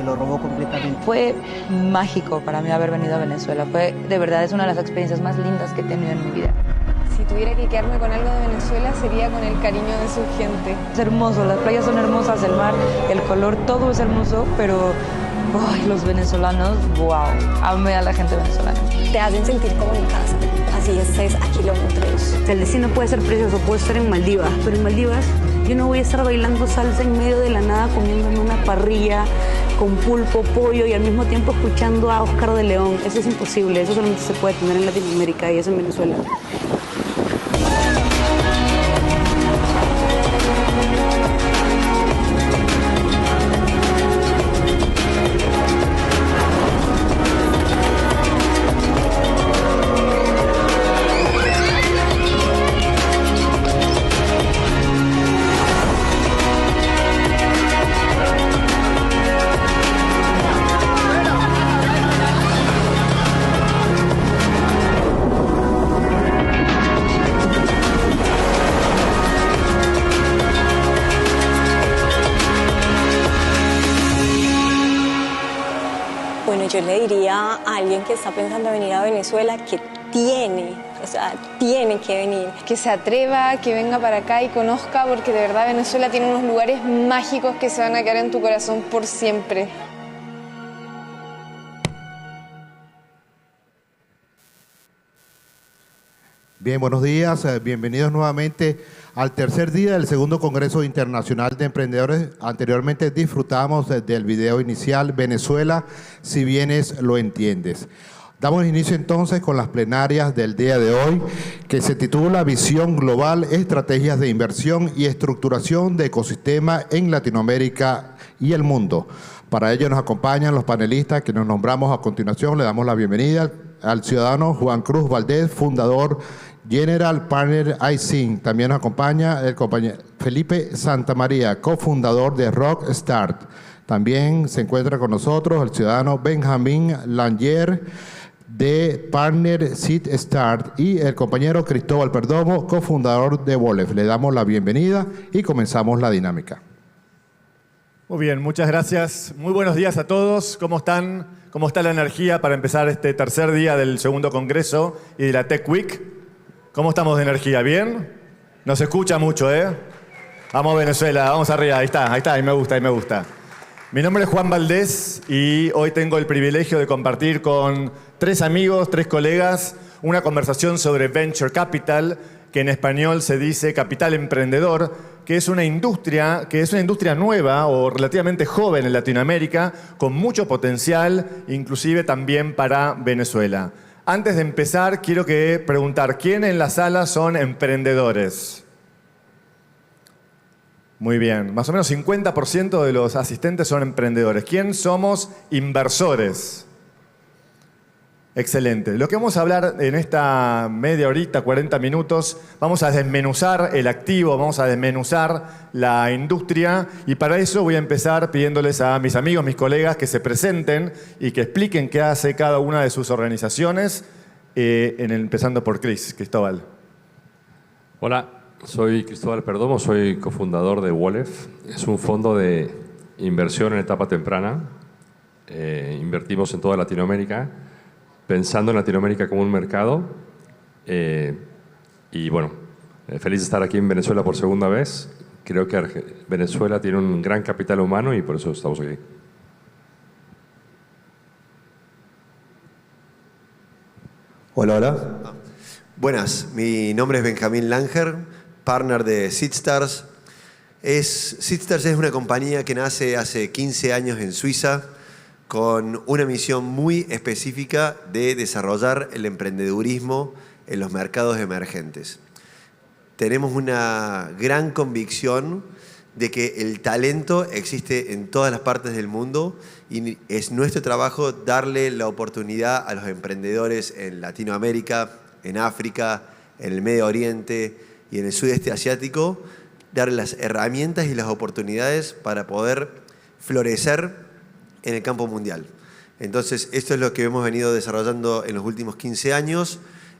lo robó completamente. Fue mágico para mí haber venido a Venezuela. De verdad, es una de las experiencias más lindas que he tenido en mi vida. Si tuviera que quedarme con algo de Venezuela sería con el cariño de su gente. Es hermoso, las playas son hermosas, el mar, el color, todo es hermoso, pero los venezolanos, wow, amé a la gente venezolana. Te hacen sentir como en casa, así estés a kilómetros. El destino puede ser precioso, puede estar en Maldivas, pero en Maldivas yo no voy a estar bailando salsa en medio de la nada comiéndome una parrilla con pulpo, pollo y al mismo tiempo escuchando a Oscar de León. Eso es imposible, eso solamente se puede tener en Latinoamérica y eso en Venezuela. Yo le diría a alguien que está pensando en venir a Venezuela que tiene que venir. Que se atreva, que venga para acá y conozca, porque de verdad Venezuela tiene unos lugares mágicos que se van a quedar en tu corazón por siempre. Bien, buenos días, bienvenidos nuevamente al tercer día del segundo Congreso Internacional de Emprendedores. Anteriormente disfrutamos del video inicial Venezuela, si vienes lo entiendes. Damos inicio entonces con las plenarias del día de hoy, que se titula Visión Global, Estrategias de Inversión y Estructuración de Ecosistema en Latinoamérica y el Mundo. Para ello nos acompañan los panelistas que nos nombramos a continuación. Le damos la bienvenida al ciudadano Juan Cruz Valdés, fundador General Partner iSync. También nos acompaña el compañero Felipe Santamaría, cofundador de Rock Start. También se encuentra con nosotros el ciudadano Benjamín Langier, de Partner Seed Start, y el compañero Cristóbal Perdomo, cofundador de Wolef. Le damos la bienvenida y comenzamos la dinámica. Muy bien, muchas gracias. Muy buenos días a todos. ¿Cómo están? ¿Cómo está la energía para empezar este tercer día del segundo congreso y de la Tech Week? ¿Cómo estamos de energía? ¿Bien? Nos escucha mucho, ¿eh? Vamos Venezuela, vamos arriba. Ahí está, ahí me gusta, ahí me gusta. Mi nombre es Juan Valdés y hoy tengo el privilegio de compartir con tres amigos, tres colegas, una conversación sobre Venture Capital, que en español se dice capital emprendedor, que es una industria nueva o relativamente joven en Latinoamérica, con mucho potencial, inclusive también para Venezuela. Antes de empezar, quiero preguntar, ¿quién en la sala son emprendedores? Muy bien, más o menos 50% de los asistentes son emprendedores. ¿Quién somos inversores? Excelente. Lo que vamos a hablar en esta media horita, 40 minutos, vamos a desmenuzar el activo, vamos a desmenuzar la industria, y para eso voy a empezar pidiéndoles a mis amigos, mis colegas, que se presenten y que expliquen qué hace cada una de sus organizaciones, empezando por Cristóbal. Hola, soy Cristóbal Perdomo, soy cofundador de Wolef. Es un fondo de inversión en etapa temprana. Invertimos en toda Latinoamérica, pensando en Latinoamérica como un mercado. Y bueno, feliz de estar aquí en Venezuela por segunda vez. Creo que Venezuela tiene un gran capital humano y por eso estamos aquí. Hola, hola. Buenas, mi nombre es Benjamín Langer, partner de SeedStars. SeedStars es una compañía que nace hace 15 años en Suiza, con una misión muy específica de desarrollar el emprendedurismo en los mercados emergentes. Tenemos una gran convicción de que el talento existe en todas las partes del mundo y es nuestro trabajo darle la oportunidad a los emprendedores en Latinoamérica, en África, en el Medio Oriente y en el sudeste asiático, darle las herramientas y las oportunidades para poder florecer en el campo mundial. Entonces, esto es lo que hemos venido desarrollando en los últimos 15 años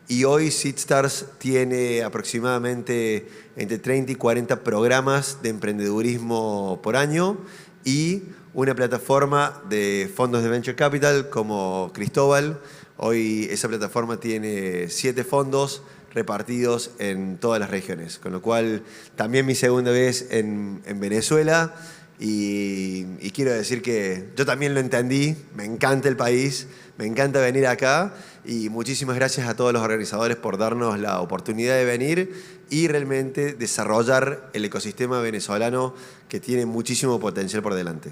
y hoy SeedStars tiene aproximadamente entre 30 y 40 programas de emprendedurismo por año y una plataforma de fondos de Venture Capital como Cristóbal. Hoy esa plataforma tiene 7 fondos repartidos en todas las regiones, con lo cual también mi segunda vez en Venezuela y quiero decir que yo también lo entendí, me encanta el país, me encanta venir acá y muchísimas gracias a todos los organizadores por darnos la oportunidad de venir y realmente desarrollar el ecosistema venezolano que tiene muchísimo potencial por delante.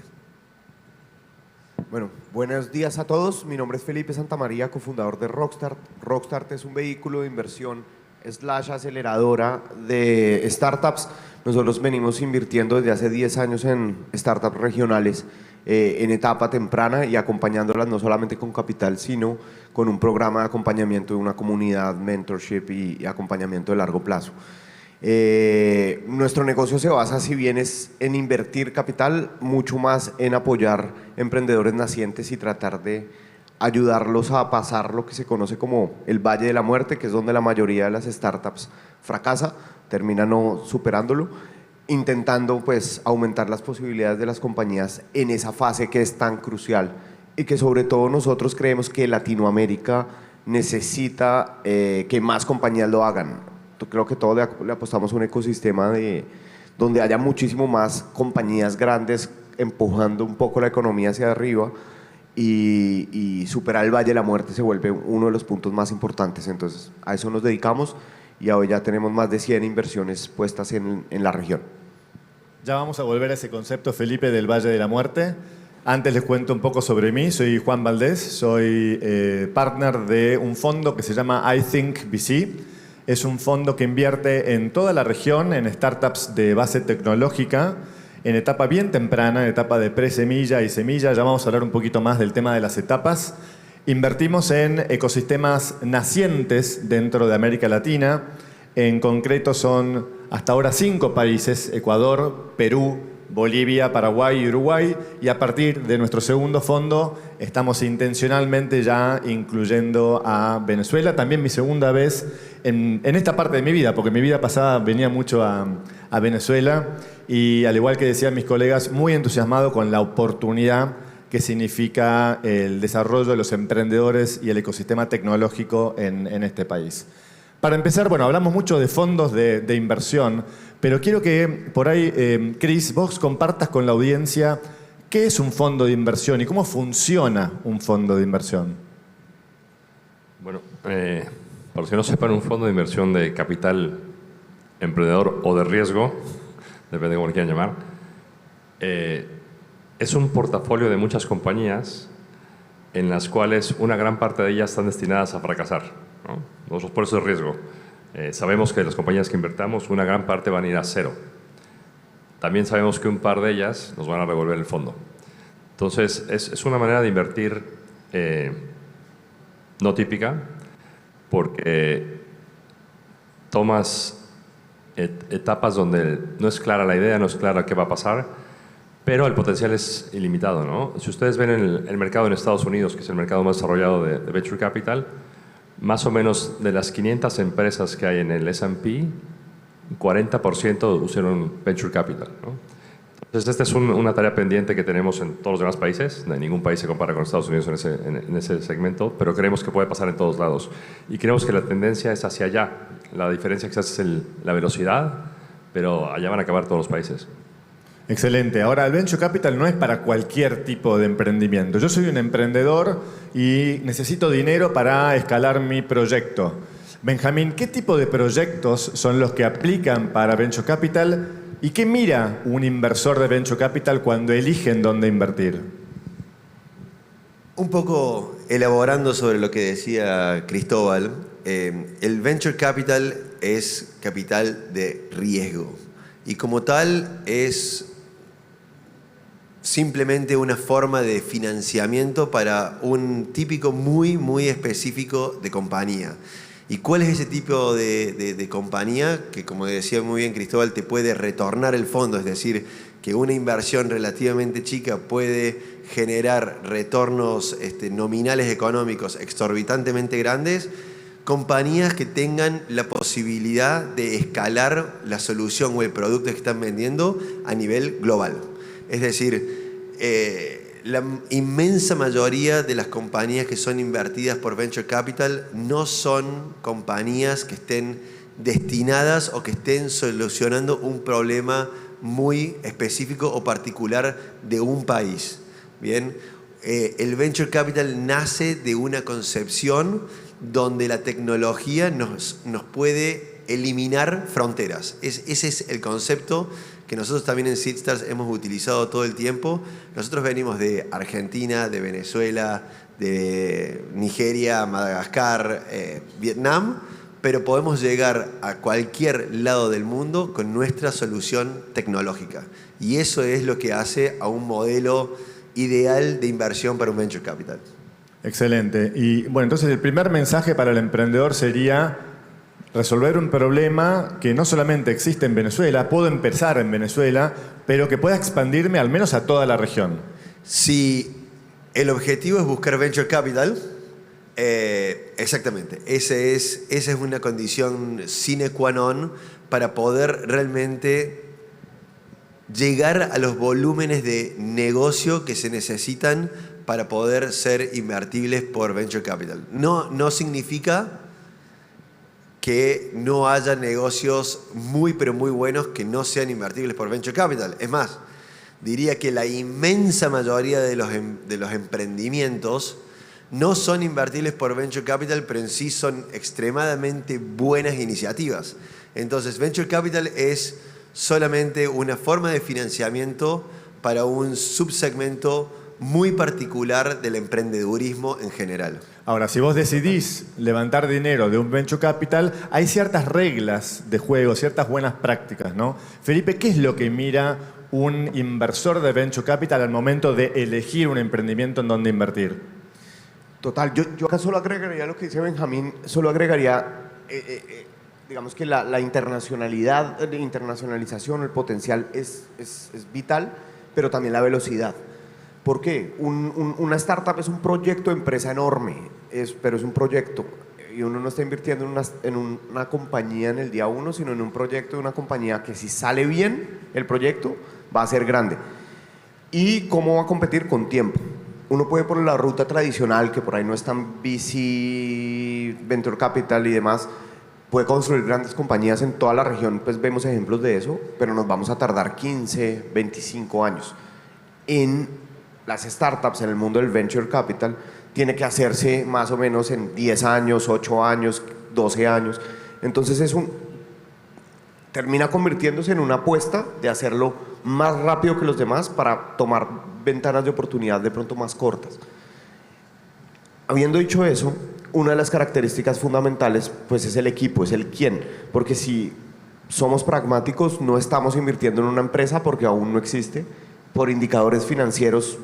Bueno, buenos días a todos. Mi nombre es Felipe Santamaría, cofundador de Rockstart. Rockstart es un vehículo de inversión / aceleradora de startups. Nosotros venimos invirtiendo desde hace 10 años en startups regionales en etapa temprana y acompañándolas no solamente con capital, sino con un programa de acompañamiento de una comunidad, mentorship y acompañamiento de largo plazo. Nuestro negocio se basa, si bien es en invertir capital, mucho más en apoyar emprendedores nacientes y tratar de ayudarlos a pasar lo que se conoce como el Valle de la Muerte, que es donde la mayoría de las startups fracasa, termina no superándolo, intentando pues aumentar las posibilidades de las compañías en esa fase que es tan crucial y que sobre todo nosotros creemos que Latinoamérica necesita que más compañías lo hagan. Creo que todos le apostamos a un ecosistema donde haya muchísimo más compañías grandes empujando un poco la economía hacia arriba y superar el Valle de la Muerte se vuelve uno de los puntos más importantes. Entonces a eso nos dedicamos y hoy ya tenemos más de 100 inversiones puestas en la región. Ya vamos a volver a ese concepto, Felipe, del Valle de la Muerte. Antes les cuento un poco sobre mí. Soy Juan Valdés, soy partner de un fondo que se llama I Think VC. Es un fondo que invierte en toda la región, en startups de base tecnológica, en etapa bien temprana, en etapa de pre-semilla y semilla. Ya vamos a hablar un poquito más del tema de las etapas. Invertimos en ecosistemas nacientes dentro de América Latina. En concreto son hasta ahora 5 países: Ecuador, Perú, Bolivia, Paraguay y Uruguay. Y a partir de nuestro segundo fondo estamos intencionalmente ya incluyendo a Venezuela. También mi segunda vez en esta parte de mi vida, porque mi vida pasada venía mucho a Venezuela y, al igual que decían mis colegas, muy entusiasmado con la oportunidad que significa el desarrollo de los emprendedores y el ecosistema tecnológico en este país. Para empezar, bueno, hablamos mucho de fondos de inversión, pero quiero que por ahí, Chris, vos compartas con la audiencia qué es un fondo de inversión y cómo funciona un fondo de inversión. Bueno, para los que no sepan, un fondo de inversión de capital emprendedor o de riesgo, depende de cómo lo quieran llamar, es un portafolio de muchas compañías en las cuales una gran parte de ellas están destinadas a fracasar, ¿no? Nosotros por eso es riesgo. Sabemos que de las compañías que invertamos, una gran parte van a ir a cero. También sabemos que un par de ellas nos van a revolver el fondo. Entonces, es una manera de invertir no típica, porque tomas etapas donde no es clara la idea, no es clara qué va a pasar, pero el potencial es ilimitado, ¿no? Si ustedes ven el mercado en Estados Unidos, que es el mercado más desarrollado de Venture Capital, más o menos de las 500 empresas que hay en el S&P, 40% usaron Venture Capital, ¿no? Entonces, esta es una tarea pendiente que tenemos en todos los demás países. Ningún país se compara con Estados Unidos en ese segmento, pero creemos que puede pasar en todos lados. Y creemos que la tendencia es hacia allá. La diferencia quizás es la velocidad, pero allá van a acabar todos los países. Excelente. Ahora, el Venture Capital no es para cualquier tipo de emprendimiento. Yo soy un emprendedor y necesito dinero para escalar mi proyecto. Benjamín, ¿qué tipo de proyectos son los que aplican para Venture Capital y qué mira un inversor de Venture Capital cuando eligen dónde invertir? Un poco elaborando sobre lo que decía Cristóbal, el Venture Capital es capital de riesgo y como tal es simplemente una forma de financiamiento para un típico muy específico de compañía. ¿Y cuál es ese tipo de compañía? Que, como decía muy bien Cristóbal, te puede retornar el fondo, es decir, que una inversión relativamente chica puede generar retornos nominales económicos exorbitantemente grandes. Compañías que tengan la posibilidad de escalar la solución o el producto que están vendiendo a nivel global. Es decir, la inmensa mayoría de las compañías que son invertidas por Venture Capital no son compañías que estén destinadas o que estén solucionando un problema muy específico o particular de un país. Bien, el Venture Capital nace de una concepción donde la tecnología nos puede eliminar fronteras. Ese es el concepto que nosotros también en Seedstars hemos utilizado todo el tiempo. Nosotros venimos de Argentina, de Venezuela, de Nigeria, Madagascar, Vietnam, pero podemos llegar a cualquier lado del mundo con nuestra solución tecnológica. Y eso es lo que hace a un modelo ideal de inversión para un Venture Capital. Excelente. Y bueno, entonces el primer mensaje para el emprendedor sería resolver un problema que no solamente existe en Venezuela, puedo empezar en Venezuela, pero que pueda expandirme al menos a toda la región. Si el objetivo es buscar Venture Capital, exactamente, esa es una condición sine qua non para poder realmente llegar a los volúmenes de negocio que se necesitan para poder ser invertibles por Venture Capital. No significa que no haya negocios muy pero muy buenos que no sean invertibles por Venture Capital. Es más, diría que la inmensa mayoría de los emprendimientos no son invertibles por Venture Capital, pero en sí son extremadamente buenas iniciativas. Entonces, Venture Capital es solamente una forma de financiamiento para un subsegmento muy particular del emprendedurismo en general. Ahora, si vos decidís levantar dinero de un Venture Capital, hay ciertas reglas de juego, ciertas buenas prácticas, ¿no? Felipe, ¿qué es lo que mira un inversor de Venture Capital al momento de elegir un emprendimiento en donde invertir? Total, yo acá solo agregaría lo que dice Benjamín, solo agregaría, digamos que la internacionalización, el potencial es vital, pero también la velocidad. ¿Por qué? Una startup es un proyecto de empresa enorme, pero es un proyecto. Y uno no está invirtiendo en una compañía en el día uno, sino en un proyecto de una compañía que si sale bien el proyecto, va a ser grande. ¿Y cómo va a competir? Con tiempo. Uno puede por la ruta tradicional, que por ahí no es tan VC, Venture Capital y demás, puede construir grandes compañías en toda la región, pues vemos ejemplos de eso, pero nos vamos a tardar 15, 25 años. En las startups, en el mundo del Venture Capital, tiene que hacerse más o menos en 10 años, 8 años, 12 años. Entonces termina convirtiéndose en una apuesta de hacerlo más rápido que los demás para tomar ventanas de oportunidad de pronto más cortas. Habiendo dicho eso, una de las características fundamentales pues es el equipo, es el quién, porque si somos pragmáticos no estamos invirtiendo en una empresa porque aún no existe. Por indicadores financieros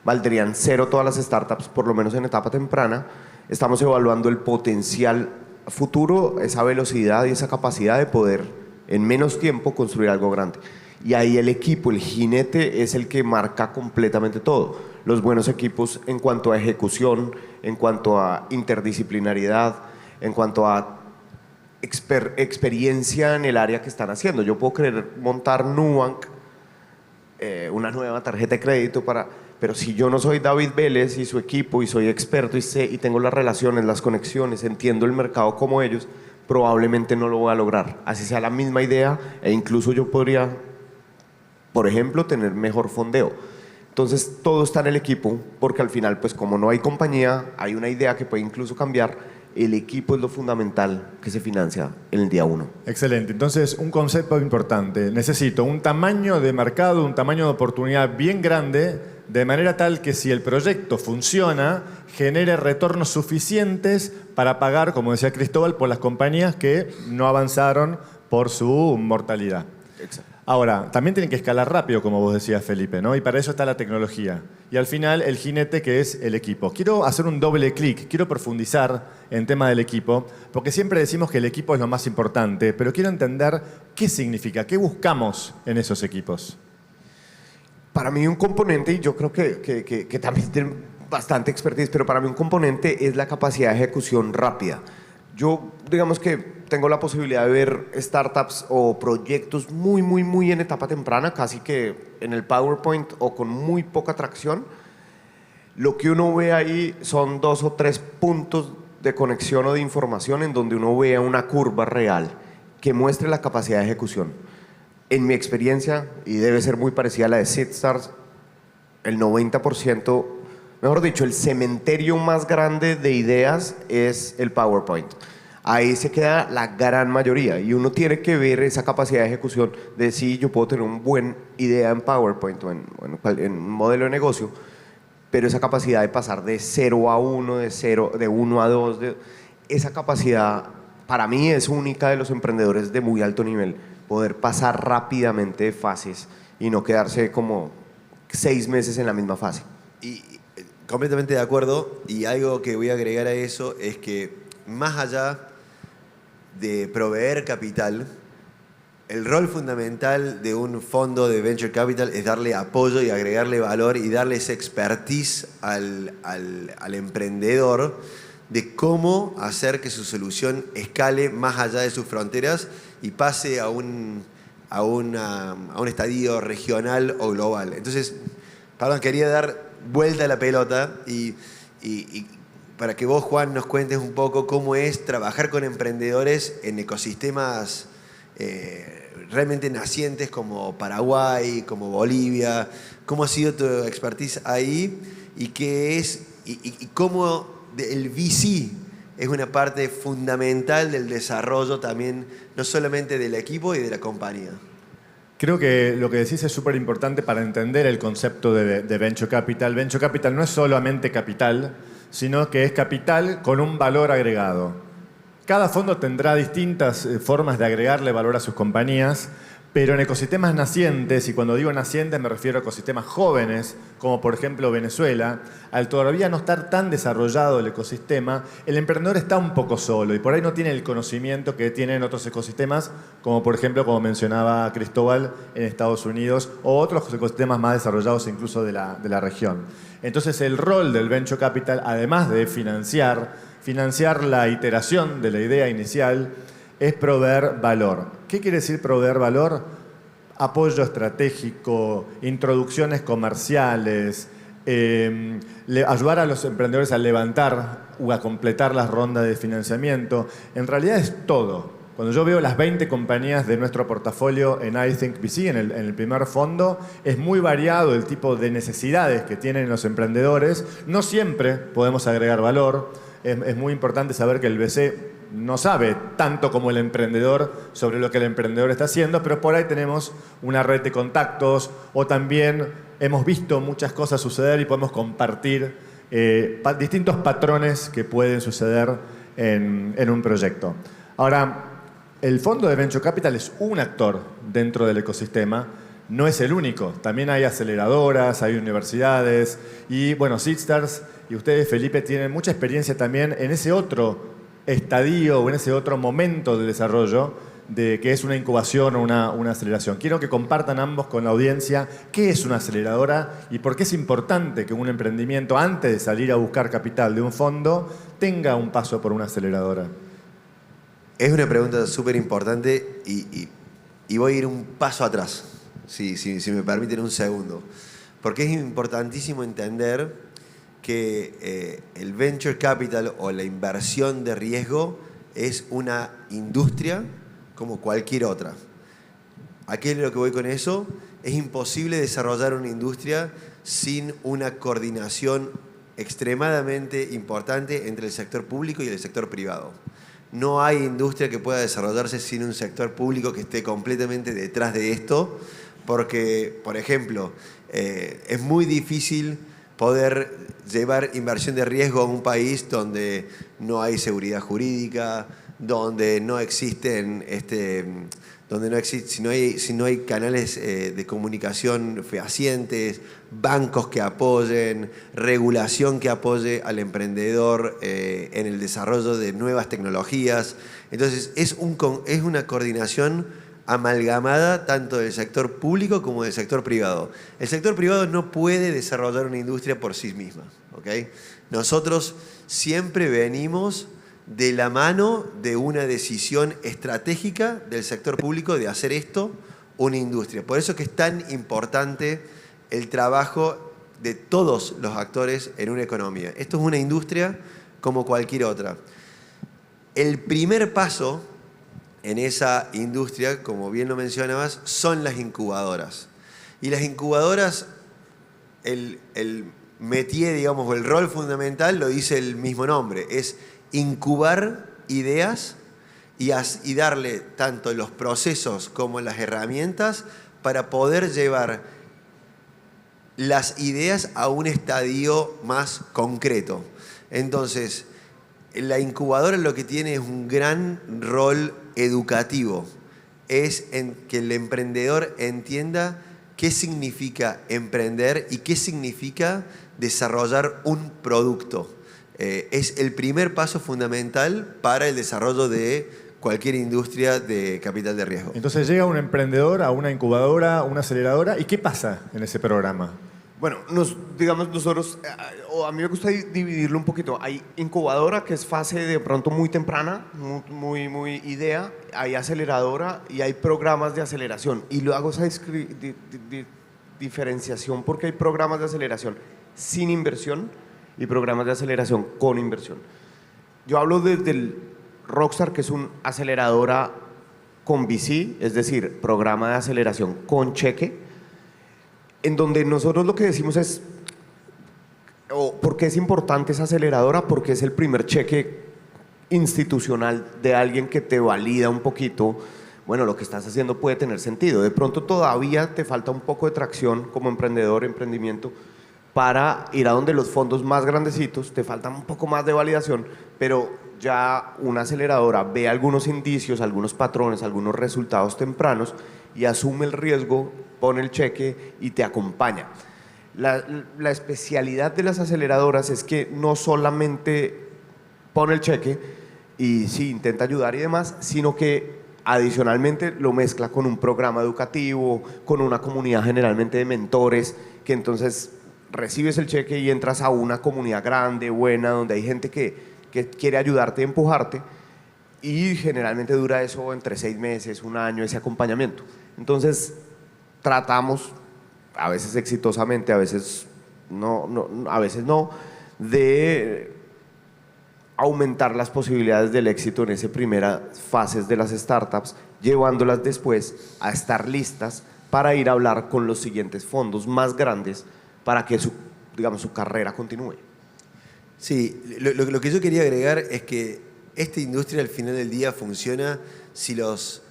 valdrían cero todas las startups, por lo menos en etapa temprana. Estamos evaluando el potencial futuro, esa velocidad y esa capacidad de poder en menos tiempo construir algo grande. Y ahí el equipo, el jinete, es el que marca completamente todo. Los buenos equipos en cuanto a ejecución, en cuanto a interdisciplinariedad, en cuanto a experiencia en el área que están haciendo. Yo puedo querer montar Nubank, una nueva tarjeta de crédito, pero si yo no soy David Vélez y su equipo y soy experto y tengo las relaciones, las conexiones, entiendo el mercado como ellos, probablemente no lo voy a lograr. Así sea la misma idea e incluso yo podría, por ejemplo, tener mejor fondeo. Entonces todo está en el equipo, porque al final, pues como no hay compañía, hay una idea que puede incluso cambiar. El equipo es lo fundamental que se financia en el día uno. Excelente. Entonces, un concepto importante. Necesito un tamaño de mercado, un tamaño de oportunidad bien grande, de manera tal que si el proyecto funciona, genere retornos suficientes para pagar, como decía Cristóbal, por las compañías que no avanzaron por su mortalidad. Exacto. Ahora, también tienen que escalar rápido, como vos decías, Felipe, ¿no? Y para eso está la tecnología. Y al final, el jinete, que es el equipo. Quiero hacer un doble clic, quiero profundizar en tema del equipo, porque siempre decimos que el equipo es lo más importante, pero quiero entender qué significa, qué buscamos en esos equipos. Para mí un componente, y yo creo que también tiene bastante expertise, pero para mí un componente es la capacidad de ejecución rápida. Yo, digamos que tengo la posibilidad de ver startups o proyectos muy en etapa temprana, casi que en el PowerPoint o con muy poca tracción. Lo que uno ve ahí son 2 o 3 puntos de conexión o de información en donde uno vea una curva real que muestre la capacidad de ejecución. En mi experiencia, y debe ser muy parecida a la de SeedStars, el 90%, mejor dicho, el cementerio más grande de ideas es el PowerPoint. Ahí se queda la gran mayoría y uno tiene que ver esa capacidad de ejecución de si yo puedo tener una buena idea en PowerPoint o en un modelo de negocio, pero esa capacidad de pasar de 0 a 1, de 1 a 2, esa capacidad para mí es única de los emprendedores de muy alto nivel, poder pasar rápidamente de fases y no quedarse como 6 meses en la misma fase. Y completamente de acuerdo, y algo que voy a agregar a eso es que más allá de proveer capital, el rol fundamental de un fondo de Venture Capital es darle apoyo y agregarle valor y darle esa expertise al emprendedor de cómo hacer que su solución escale más allá de sus fronteras y pase a un estadio regional o global. Entonces, perdón, quería dar vuelta a la pelota y para que vos, Juan, nos cuentes un poco cómo es trabajar con emprendedores en ecosistemas realmente nacientes como Paraguay, como Bolivia. ¿Cómo ha sido tu expertise ahí y qué es y cómo el VC es una parte fundamental del desarrollo también, no solamente del equipo y de la compañía? Creo que lo que decís es súper importante para entender el concepto de Venture Capital. Venture Capital no es solamente capital, sino que es capital con un valor agregado. Cada fondo tendrá distintas formas de agregarle valor a sus compañías, pero en ecosistemas nacientes, y cuando digo nacientes me refiero a ecosistemas jóvenes, como por ejemplo Venezuela, al todavía no estar tan desarrollado el ecosistema, el emprendedor está un poco solo y por ahí no tiene el conocimiento que tienen otros ecosistemas, como por ejemplo, como mencionaba Cristóbal, en Estados Unidos, o otros ecosistemas más desarrollados incluso de la región. Entonces el rol del Venture Capital, además de financiar la iteración de la idea inicial, es proveer valor. ¿Qué quiere decir proveer valor? Apoyo estratégico, introducciones comerciales, ayudar a los emprendedores a levantar o a completar las rondas de financiamiento. En realidad es todo. Cuando yo veo las 20 compañías de nuestro portafolio en iThink VC, en el primer fondo, es muy variado el tipo de necesidades que tienen los emprendedores. No siempre podemos agregar valor. Es muy importante saber que el VC no sabe tanto como el emprendedor sobre lo que el emprendedor está haciendo, pero por ahí tenemos una red de contactos o también hemos visto muchas cosas suceder y podemos compartir distintos patrones que pueden suceder en un proyecto. Ahora, el fondo de Venture Capital es un actor dentro del ecosistema, no es el único. También hay aceleradoras, hay universidades y, bueno, SeedStars y ustedes, Felipe, tienen mucha experiencia también en ese otro estadio o en ese otro momento de desarrollo que es una incubación o una aceleración. Quiero que compartan ambos con la audiencia qué es una aceleradora y por qué es importante que un emprendimiento, antes de salir a buscar capital de un fondo, tenga un paso por una aceleradora. Es una pregunta súper importante y voy a ir un paso atrás, si me permiten un segundo. Porque es importantísimo entender que el venture capital o la inversión de riesgo es una industria como cualquier otra. ¿A qué es lo que voy con eso? Es imposible desarrollar una industria sin una coordinación extremadamente importante entre el sector público y el sector privado. No hay industria que pueda desarrollarse sin un sector público que esté completamente detrás de esto, porque, por ejemplo, es muy difícil poder llevar inversión de riesgo a un país donde no hay seguridad jurídica, donde no existen, si no hay canales de comunicación fehacientes, bancos que apoyen, regulación que apoye al emprendedor en el desarrollo de nuevas tecnologías. Entonces es una coordinación amalgamada tanto del sector público como del sector privado. El sector privado no puede desarrollar una industria por sí misma, ¿okay? Nosotros siempre venimos de la mano de una decisión estratégica del sector público de hacer esto una industria. Por eso que es tan importante el trabajo de todos los actores en una economía. Esto es una industria como cualquier otra. El primer paso en esa industria, como bien lo mencionabas, son las incubadoras. Y las incubadoras, el métier, digamos, o el rol fundamental lo dice el mismo nombre, es incubar ideas y darle tanto los procesos como las herramientas para poder llevar las ideas a un estadio más concreto. Entonces, la incubadora lo que tiene es un gran rol educativo, es en que el emprendedor entienda qué significa emprender y qué significa desarrollar un producto. Es el primer paso fundamental para el desarrollo de cualquier industria de capital de riesgo. Entonces llega un emprendedor a una incubadora, una aceleradora, ¿y qué pasa en ese programa? Bueno, digamos nosotros, o a mí me gusta dividirlo un poquito. Hay incubadora, que es fase de pronto muy temprana, muy idea. Hay aceleradora y hay programas de aceleración. Y luego hago esa diferenciación porque hay programas de aceleración sin inversión y programas de aceleración con inversión. Yo hablo desde el Rockstar, que es una aceleradora con VC, es decir, programa de aceleración con cheque, en donde nosotros lo que decimos es, ¿por qué es importante esa aceleradora? Porque es el primer cheque institucional de alguien que te valida un poquito, bueno, lo que estás haciendo puede tener sentido. De pronto todavía te falta un poco de tracción como emprendedor, emprendimiento, para ir a donde los fondos más grandecitos, te falta un poco más de validación, pero ya una aceleradora ve algunos indicios, algunos patrones, algunos resultados tempranos y asume el riesgo, pone el cheque y te acompaña. La especialidad de las aceleradoras es que no solamente pone el cheque y sí, intenta ayudar y demás, sino que adicionalmente lo mezcla con un programa educativo, con una comunidad generalmente de mentores, que entonces recibes el cheque y entras a una comunidad grande, buena, donde hay gente que quiere ayudarte y empujarte, y generalmente dura eso entre 6 meses, 1 año, ese acompañamiento. Entonces tratamos, a veces exitosamente, a veces no, de aumentar las posibilidades del éxito en esas primeras fases de las startups, llevándolas después a estar listas para ir a hablar con los siguientes fondos más grandes para que su carrera continúe. Sí, lo que yo quería agregar es que esta industria al final del día funciona si los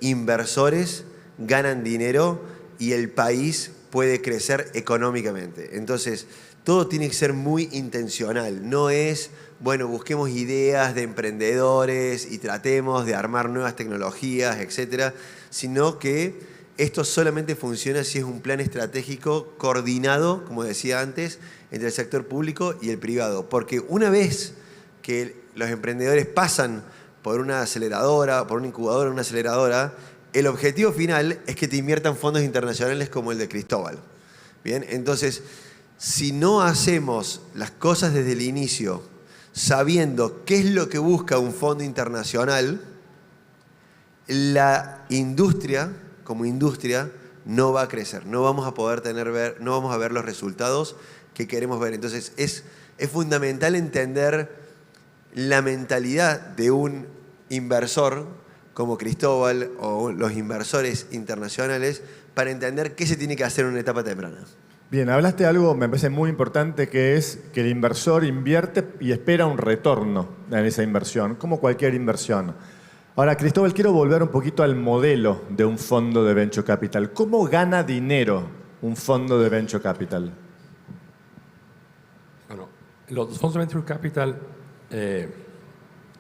inversores ganan dinero y el país puede crecer económicamente. Entonces, todo tiene que ser muy intencional. No es, bueno, busquemos ideas de emprendedores y tratemos de armar nuevas tecnologías, etcétera, sino que esto solamente funciona si es un plan estratégico coordinado, como decía antes, entre el sector público y el privado. Porque una vez que los emprendedores pasan por una aceleradora, por una incubadora, una aceleradora, el objetivo final es que te inviertan fondos internacionales como el de Cristóbal. Bien, entonces, si no hacemos las cosas desde el inicio, sabiendo qué es lo que busca un fondo internacional, la industria, como industria, no va a crecer, no vamos a poder no vamos a ver los resultados que queremos ver. Entonces es fundamental entender la mentalidad de un inversor como Cristóbal o los inversores internacionales para entender qué se tiene que hacer en una etapa temprana. Bien, hablaste de algo, me parece muy importante, que es que el inversor invierte y espera un retorno en esa inversión, como cualquier inversión. Ahora, Cristóbal, quiero volver un poquito al modelo de un fondo de Venture Capital. ¿Cómo gana dinero un fondo de Venture Capital? Bueno, los fondos de Venture Capital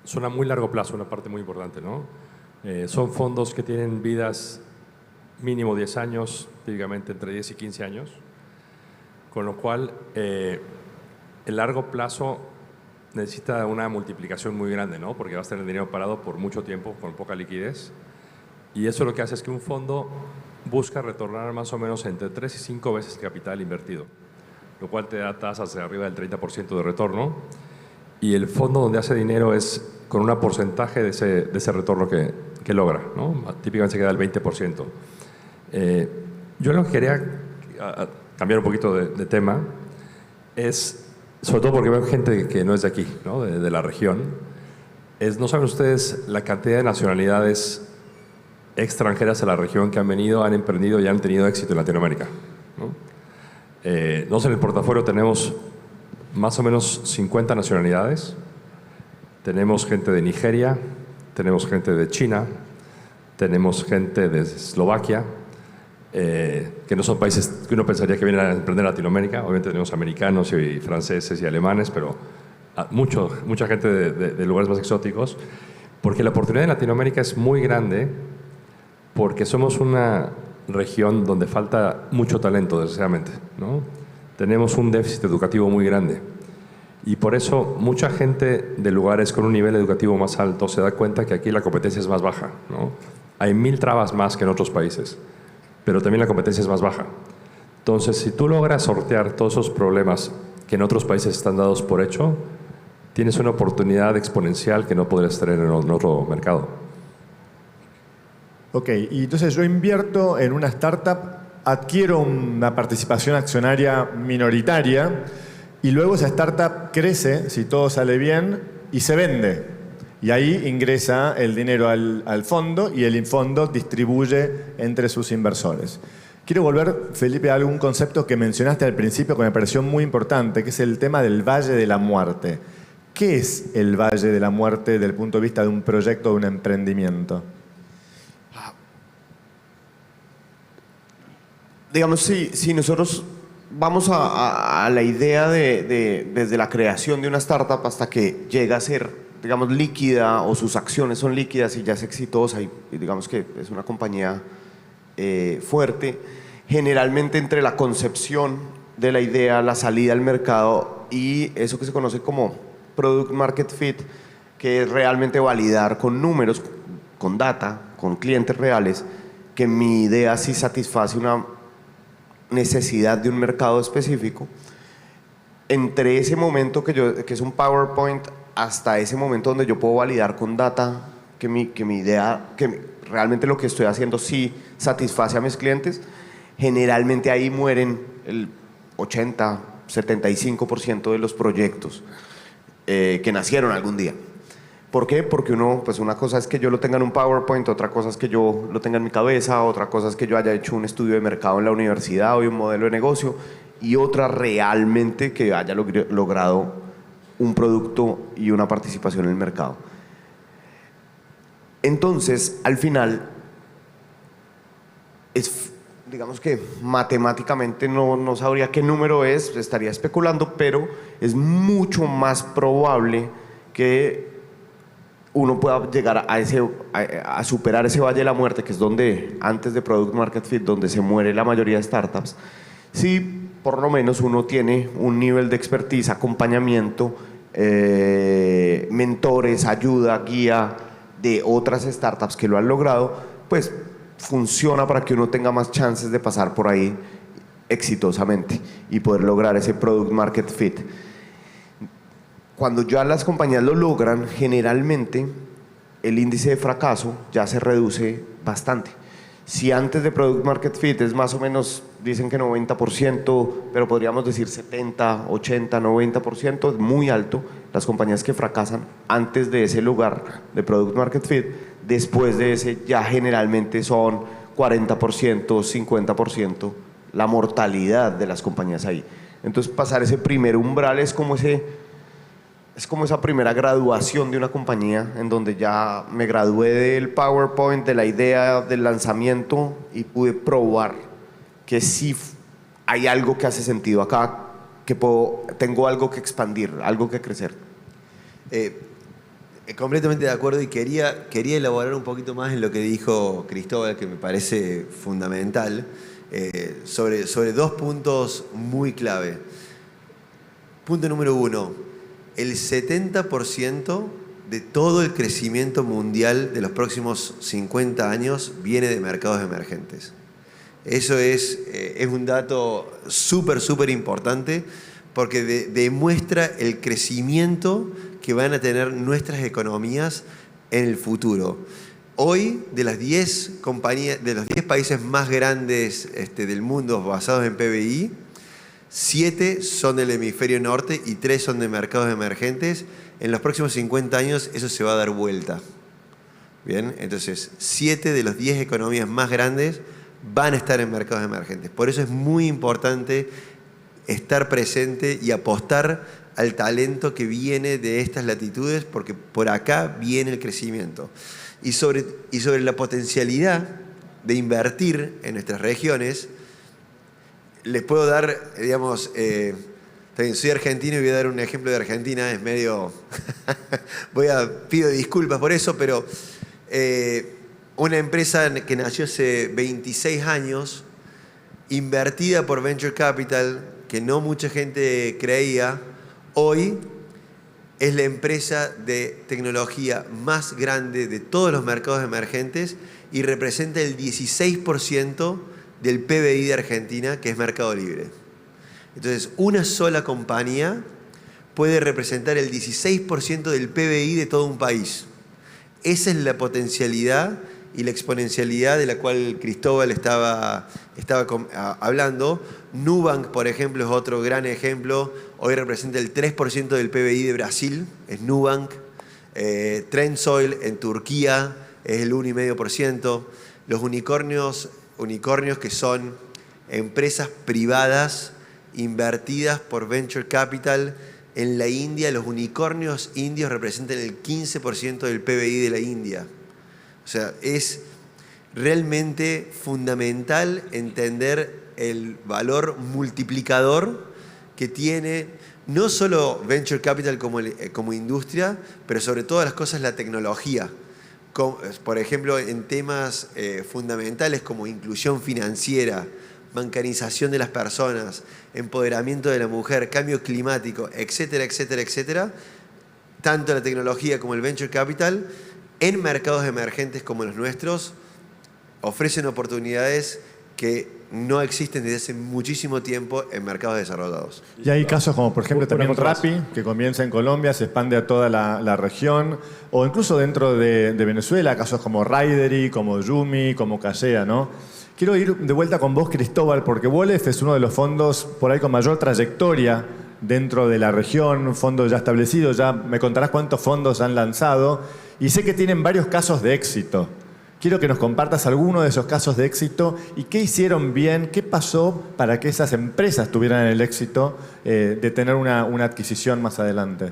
son a muy largo plazo, una parte muy importante, ¿no? Son fondos que tienen vidas mínimo 10 años, típicamente entre 10 y 15 años, con lo cual el largo plazo necesita una multiplicación muy grande, ¿no? Porque vas a tener dinero parado por mucho tiempo, con poca liquidez. Y eso lo que hace es que un fondo busca retornar más o menos entre 3 y 5 veces el capital invertido, lo cual te da tasas de arriba del 30% de retorno. y el fondo donde hace dinero es con un porcentaje de ese retorno que logra, ¿no? Típicamente se queda el 20%. Yo lo que quería cambiar un poquito de tema es, sobre todo porque veo gente que no es de aquí, ¿no? de la región, no saben ustedes la cantidad de nacionalidades extranjeras a la región que han venido, han emprendido y han tenido éxito en Latinoamérica, ¿no? Nosotros en el portafolio tenemos más o menos 50 nacionalidades. Tenemos gente de Nigeria, tenemos gente de China, tenemos gente de Eslovaquia, que no son países que uno pensaría que vienen a emprender en Latinoamérica. Obviamente tenemos americanos y franceses y alemanes, pero mucha gente de lugares más exóticos, porque la oportunidad en Latinoamérica es muy grande, porque somos una región donde falta mucho talento, desgraciadamente, ¿no? Tenemos un déficit educativo muy grande. Y por eso mucha gente de lugares con un nivel educativo más alto se da cuenta que aquí la competencia es más baja, ¿no? Hay 1000 trabas más que en otros países, pero también la competencia es más baja. Entonces, si tú logras sortear todos esos problemas que en otros países están dados por hecho, tienes una oportunidad exponencial que no podrías tener en otro mercado. Ok, y entonces yo invierto en una startup, adquiero una participación accionaria minoritaria, y luego esa startup crece, si todo sale bien, y se vende. Y ahí ingresa el dinero al fondo y el fondo distribuye entre sus inversores. Quiero volver, Felipe, a algún concepto que mencionaste al principio que me pareció muy importante, que es el tema del Valle de la Muerte. ¿Qué es el Valle de la Muerte desde el punto de vista de un proyecto, de un emprendimiento? Digamos, si nosotros vamos a la idea desde la creación de una startup hasta que llega a ser, digamos, líquida o sus acciones son líquidas y ya es exitosa y digamos que es una compañía fuerte, generalmente entre la concepción de la idea, la salida al mercado y eso que se conoce como Product Market Fit, que es realmente validar con números, con data, con clientes reales, que mi idea sí satisface una necesidad de un mercado específico. Entre ese momento que es un PowerPoint hasta ese momento donde yo puedo validar con data que mi idea, que realmente lo que estoy haciendo sí satisface a mis clientes, generalmente ahí mueren el 80, 75% de los proyectos que nacieron algún día. ¿Por qué? Porque una cosa es que yo lo tenga en un PowerPoint, otra cosa es que yo lo tenga en mi cabeza, otra cosa es que yo haya hecho un estudio de mercado en la universidad o un modelo de negocio, y otra realmente que haya logrado un producto y una participación en el mercado. Entonces, al final, digamos que matemáticamente no sabría qué número es, estaría especulando, pero es mucho más probable que uno pueda llegar a superar ese valle de la muerte, que es donde, antes de Product Market Fit, donde se muere la mayoría de startups, si por lo menos uno tiene un nivel de expertise, acompañamiento, mentores, ayuda, guía de otras startups que lo han logrado, pues funciona para que uno tenga más chances de pasar por ahí exitosamente y poder lograr ese Product Market Fit. Cuando ya las compañías lo logran, generalmente el índice de fracaso ya se reduce bastante. Si antes de Product Market Fit es más o menos, dicen que 90%, pero podríamos decir 70, 80, 90%, es muy alto. Las compañías que fracasan antes de ese lugar de Product Market Fit, después de ese ya generalmente son 40%, 50% la mortalidad de las compañías ahí. Entonces pasar ese primer umbral es como esa primera graduación de una compañía en donde ya me gradué del PowerPoint, de la idea del lanzamiento y pude probar que sí hay algo que hace sentido acá, que tengo algo que expandir, algo que crecer. Completamente de acuerdo y quería elaborar un poquito más en lo que dijo Cristóbal, que me parece fundamental, sobre dos puntos muy clave. Punto número 1. El 70% de todo el crecimiento mundial de los próximos 50 años viene de mercados emergentes. Eso es un dato súper importante porque demuestra el crecimiento que van a tener nuestras economías en el futuro. Hoy, de las 10 compañías, de los 10 países más grandes del mundo basados en PBI, 7 son del hemisferio norte y 3 son de mercados emergentes. En los próximos 50 años eso se va a dar vuelta. Bien, entonces 7 de los 10 economías más grandes van a estar en mercados emergentes. Por eso es muy importante estar presente y apostar al talento que viene de estas latitudes, porque por acá viene el crecimiento. Y sobre la potencialidad de invertir en nuestras regiones, les puedo dar, digamos, también soy argentino y voy a dar un ejemplo de Argentina, es medio, pido disculpas por eso, pero una empresa que nació hace 26 años, invertida por Venture Capital, que no mucha gente creía, hoy es la empresa de tecnología más grande de todos los mercados emergentes y representa el 16% del PBI de Argentina, que es Mercado Libre. Entonces, una sola compañía puede representar el 16% del PBI de todo un país. Esa es la potencialidad y la exponencialidad de la cual Cristóbal estaba hablando. Nubank, por ejemplo, es otro gran ejemplo. Hoy representa el 3% del PBI de Brasil, es Nubank. Trendyol en Turquía es el 1,5%. Los unicornios que son empresas privadas invertidas por Venture Capital en la India, los unicornios indios representan el 15% del PBI de la India. O sea, es realmente fundamental entender el valor multiplicador que tiene no solo Venture Capital como industria, pero sobre todas las cosas la tecnología. Por ejemplo, en temas fundamentales como inclusión financiera, bancarización de las personas, empoderamiento de la mujer, cambio climático, etcétera, etcétera, etcétera, tanto la tecnología como el Venture Capital, en mercados emergentes como los nuestros, ofrecen oportunidades que no existen desde hace muchísimo tiempo en mercados desarrollados. Y hay casos como, por ejemplo, también Rappi, que comienza en Colombia, se expande a toda la región, o incluso dentro de Venezuela, casos como Ridery, como Yumi, como Callea, ¿no? Quiero ir de vuelta con vos, Cristóbal, porque Wolef es uno de los fondos por ahí con mayor trayectoria dentro de la región, un fondo ya establecido, ya me contarás cuántos fondos han lanzado, y sé que tienen varios casos de éxito. Quiero que nos compartas alguno de esos casos de éxito y qué hicieron bien, qué pasó para que esas empresas tuvieran el éxito de tener una adquisición más adelante.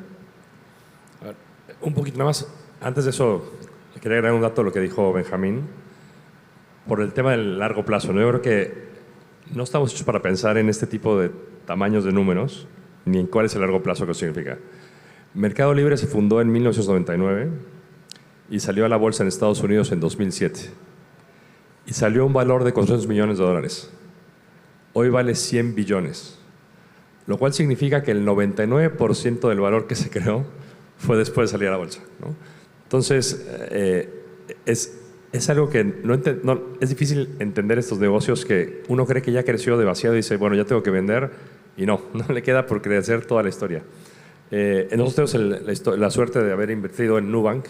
A ver, un poquito nada más. Antes de eso, quería agregar un dato a lo que dijo Benjamín. Por el tema del largo plazo, ¿no? Yo creo que no estamos hechos para pensar en este tipo de tamaños de números, ni en cuál es el largo plazo que significa. Mercado Libre se fundó en 1999 y salió a la bolsa en Estados Unidos en 2007. Y salió un valor de $400 millones. Hoy vale 100 billones. Lo cual significa que el 99% del valor que se creó fue después de salir a la bolsa, ¿no? Entonces, es algo que es difícil entender estos negocios que uno cree que ya creció demasiado y dice, bueno, ya tengo que vender, y no le queda por crecer toda la historia. Nosotros tenemos la suerte de haber invertido en Nubank,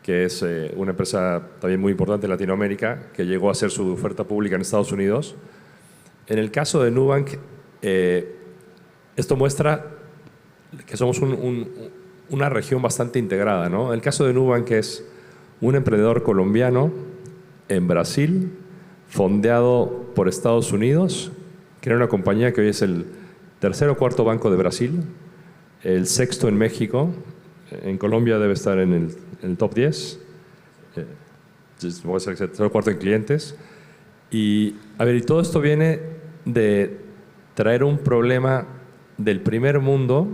que es una empresa también muy importante en Latinoamérica, que llegó a hacer su oferta pública en Estados Unidos. En el caso de Nubank, esto muestra que somos una región bastante integrada, ¿no? El caso de Nubank es un emprendedor colombiano en Brasil, fondeado por Estados Unidos, que era una compañía que hoy es el tercer o cuarto banco de Brasil, el sexto en México, en Colombia debe estar en el top 10, voy a ser el tercer o cuarto en clientes. Y todo esto viene de traer un problema del primer mundo,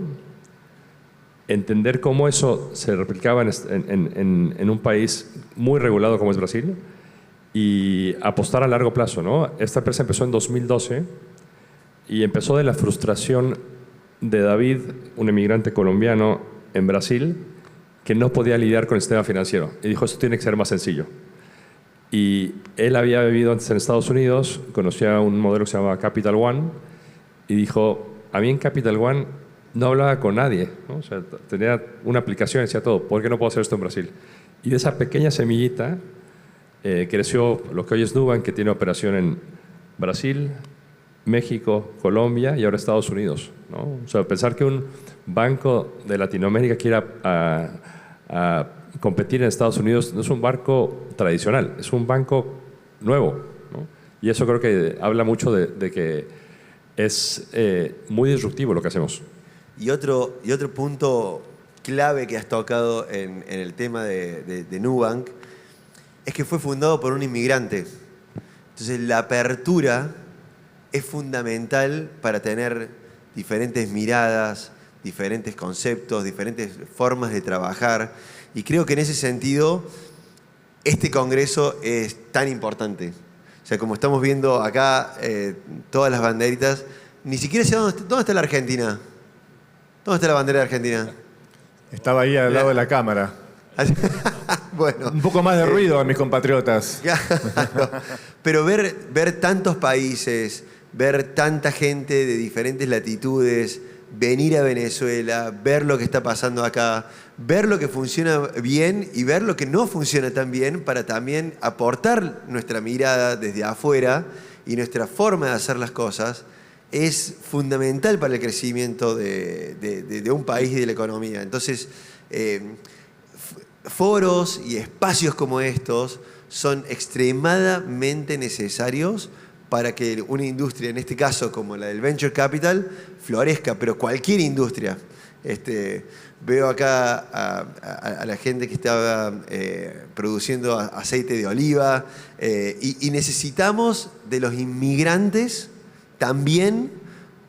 entender cómo eso se replicaba en un país muy regulado como es Brasil y apostar a largo plazo, ¿no? Esta empresa empezó en 2012 y empezó de la frustración de David, un emigrante colombiano en Brasil, que no podía lidiar con el sistema financiero. Y dijo, esto tiene que ser más sencillo. Y él había vivido antes en Estados Unidos, conocía un modelo que se llamaba Capital One y dijo, a mí en Capital One no hablaba con nadie, ¿no? O sea, tenía una aplicación y decía todo, ¿por qué no puedo hacer esto en Brasil? Y de esa pequeña semillita creció lo que hoy es Nubank, que tiene operación en Brasil, México, Colombia y ahora Estados Unidos, ¿no? O sea, pensar que un banco de Latinoamérica quiera a competir en Estados Unidos no es un banco tradicional, es un banco nuevo, ¿no? Y eso creo que habla mucho de que es muy disruptivo lo que hacemos. Y otro punto clave que has tocado en el tema de Nubank es que fue fundado por un inmigrante. Entonces la apertura es fundamental para tener diferentes miradas, diferentes conceptos, diferentes formas de trabajar. Y creo que en ese sentido este congreso es tan importante. O sea, como estamos viendo acá todas las banderitas, ni siquiera sé dónde está la Argentina. ¿Dónde está la bandera de Argentina? Estaba ahí al lado de la cámara. Bueno, un poco más de ruido a mis compatriotas. Claro, pero ver tantos países, ver tanta gente de diferentes latitudes, venir a Venezuela, ver lo que está pasando acá, ver lo que funciona bien y ver lo que no funciona tan bien para también aportar nuestra mirada desde afuera y nuestra forma de hacer las cosas, es fundamental para el crecimiento de un país y de la economía. Entonces, foros y espacios como estos son extremadamente necesarios para que una industria, en este caso como la del Venture Capital, florezca, pero cualquier industria. Veo acá a la gente que estaba produciendo aceite de oliva y necesitamos de los inmigrantes también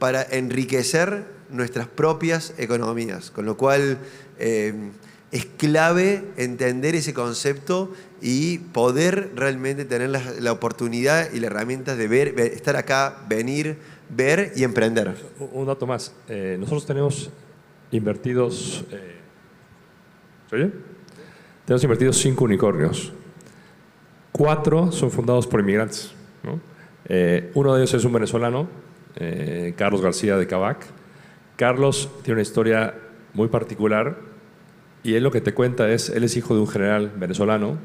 para enriquecer nuestras propias economías, con lo cual es clave entender ese concepto y poder realmente tener la oportunidad y la herramienta de estar acá, venir, ver y emprender. Un dato más. Nosotros tenemos invertidos... ¿Se oye? Tenemos invertidos 5 unicornios. 4 son fundados por inmigrantes, ¿no? Uno de ellos es un venezolano, Carlos García de Kavak. Carlos tiene una historia muy particular y él lo que te cuenta es, él es hijo de un general venezolano.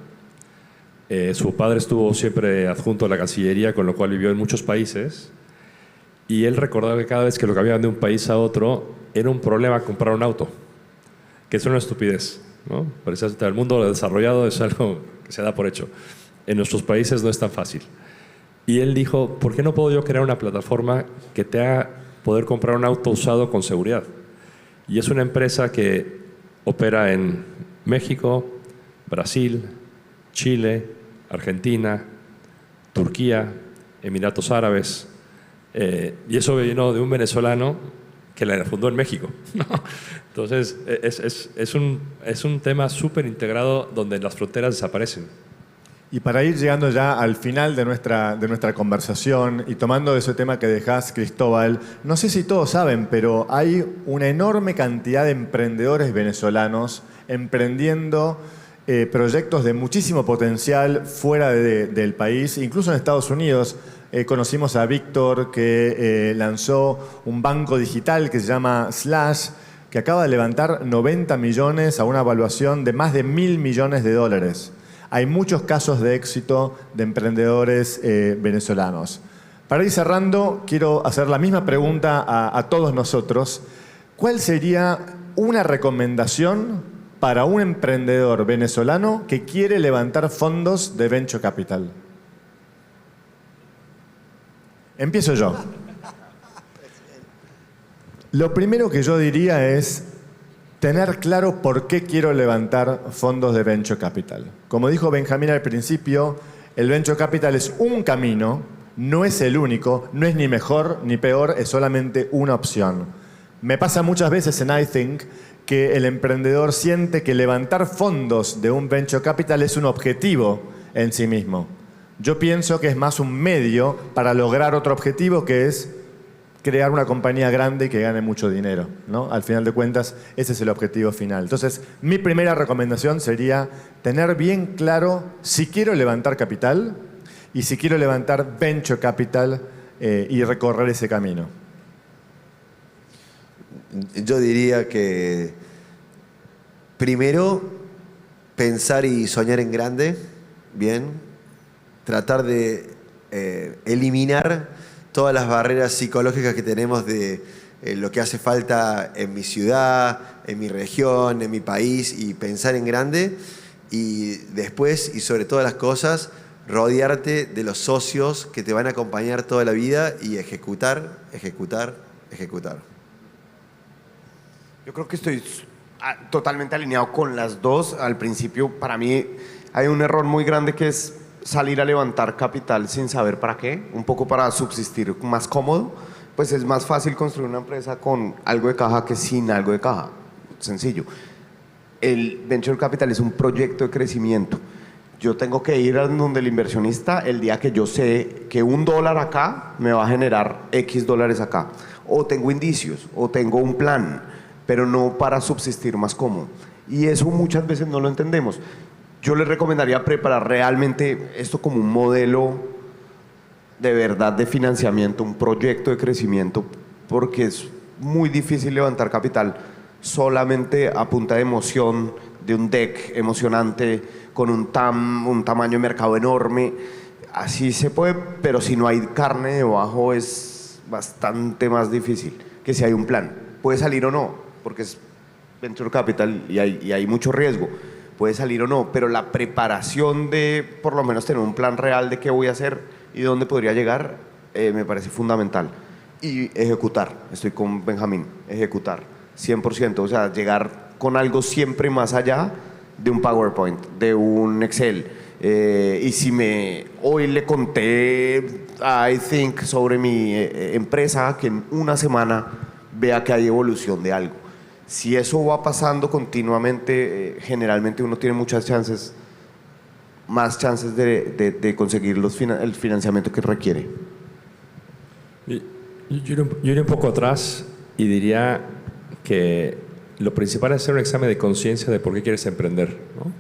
Su padre estuvo siempre adjunto a la Cancillería, con lo cual vivió en muchos países. Y él recordaba que cada vez que lo cambiaban de un país a otro, era un problema comprar un auto, que es una estupidez, ¿no? Parece que el mundo desarrollado es algo que se da por hecho. En nuestros países no es tan fácil. Y él dijo, ¿por qué no puedo yo crear una plataforma que te haga poder comprar un auto usado con seguridad? Y es una empresa que opera en México, Brasil, Chile, Argentina, Turquía, Emiratos Árabes. Y eso vino de un venezolano que la fundó en México, ¿no? Entonces, es un tema súper integrado donde las fronteras desaparecen. Y para ir llegando ya al final de nuestra conversación y tomando ese tema que dejás, Cristóbal, no sé si todos saben, pero hay una enorme cantidad de emprendedores venezolanos emprendiendo proyectos de muchísimo potencial fuera del país, incluso en Estados Unidos. Conocimos a Víctor, que lanzó un banco digital que se llama Slash, que acaba de levantar 90 millones a una evaluación de más de $1.000 millones. Hay muchos casos de éxito de emprendedores venezolanos. Para ir cerrando, quiero hacer la misma pregunta a todos nosotros. ¿Cuál sería una recomendación para un emprendedor venezolano que quiere levantar fondos de Venture Capital? Empiezo yo. Lo primero que yo diría es tener claro por qué quiero levantar fondos de Venture Capital. Como dijo Benjamín al principio, el Venture Capital es un camino, no es el único, no es ni mejor ni peor, es solamente una opción. Me pasa muchas veces en iThink que el emprendedor siente que levantar fondos de un Venture Capital es un objetivo en sí mismo. Yo pienso que es más un medio para lograr otro objetivo, que es crear una compañía grande y que gane mucho dinero, ¿no? Al final de cuentas, ese es el objetivo final. Entonces, mi primera recomendación sería tener bien claro si quiero levantar capital y si quiero levantar venture capital y recorrer ese camino. Yo diría que primero pensar y soñar en grande, bien, tratar de eliminar todas las barreras psicológicas que tenemos de lo que hace falta en mi ciudad, en mi región, en mi país, y pensar en grande. Y después, y sobre todas las cosas, rodearte de los socios que te van a acompañar toda la vida y ejecutar, ejecutar, ejecutar. Yo creo que estoy totalmente alineado con las dos. Al principio, para mí, hay un error muy grande que es salir a levantar capital sin saber para qué, un poco para subsistir más cómodo. Pues es más fácil construir una empresa con algo de caja que sin algo de caja. Sencillo. El Venture Capital es un proyecto de crecimiento. Yo tengo que ir a donde el inversionista el día que yo sé que $1 acá me va a generar X dólares acá. O tengo indicios, o tengo un plan, pero no para subsistir más cómodo. Y eso muchas veces no lo entendemos. Yo les recomendaría preparar realmente esto como un modelo de verdad de financiamiento, un proyecto de crecimiento, porque es muy difícil levantar capital solamente a punta de emoción, de un deck emocionante, con un tamaño de mercado enorme. Así se puede, pero si no hay carne debajo es bastante más difícil que si hay un plan. Puede salir o no, porque es Venture Capital y hay mucho riesgo. Puede salir o no, pero la preparación de por lo menos tener un plan real de qué voy a hacer y dónde podría llegar me parece fundamental. Y ejecutar, estoy con Benjamín, ejecutar 100%, o sea, llegar con algo siempre más allá de un PowerPoint, de un Excel. Y si hoy le conté a I Think sobre mi empresa, que en una semana vea que hay evolución de algo. Si eso va pasando continuamente, generalmente uno tiene muchas chances, más chances de conseguir el financiamiento que requiere. Yo iría un poco atrás y diría que lo principal es hacer un examen de conciencia de por qué quieres emprender, ¿no?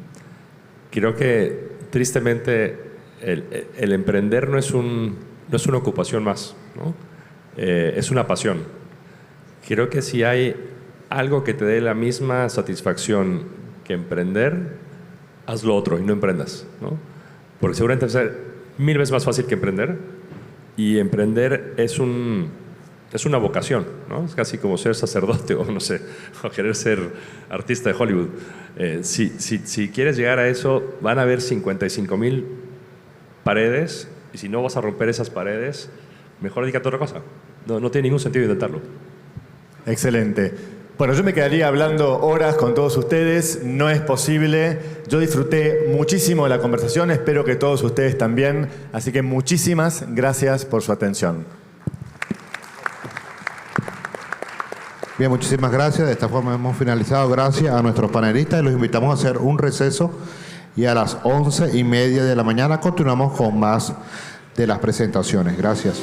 Creo que tristemente el emprender no es una ocupación más, ¿no? Es una pasión. Creo que si hay algo que te dé la misma satisfacción que emprender, haz lo otro y no emprendas, ¿no? Porque seguramente va a ser 1000 veces más fácil que emprender, y emprender es una vocación, ¿no? Es casi como ser sacerdote o no sé, o querer ser artista de Hollywood. Si quieres llegar a eso, van a haber 55,000 paredes, y si no vas a romper esas paredes, mejor dedícate a otra cosa. No tiene ningún sentido intentarlo. Excelente. Bueno, yo me quedaría hablando horas con todos ustedes, no es posible. Yo disfruté muchísimo de la conversación, espero que todos ustedes también. Así que muchísimas gracias por su atención. Bien, muchísimas gracias. De esta forma hemos finalizado. Gracias a nuestros panelistas y los invitamos a hacer un receso, y a las 11:30 de la mañana continuamos con más de las presentaciones. Gracias.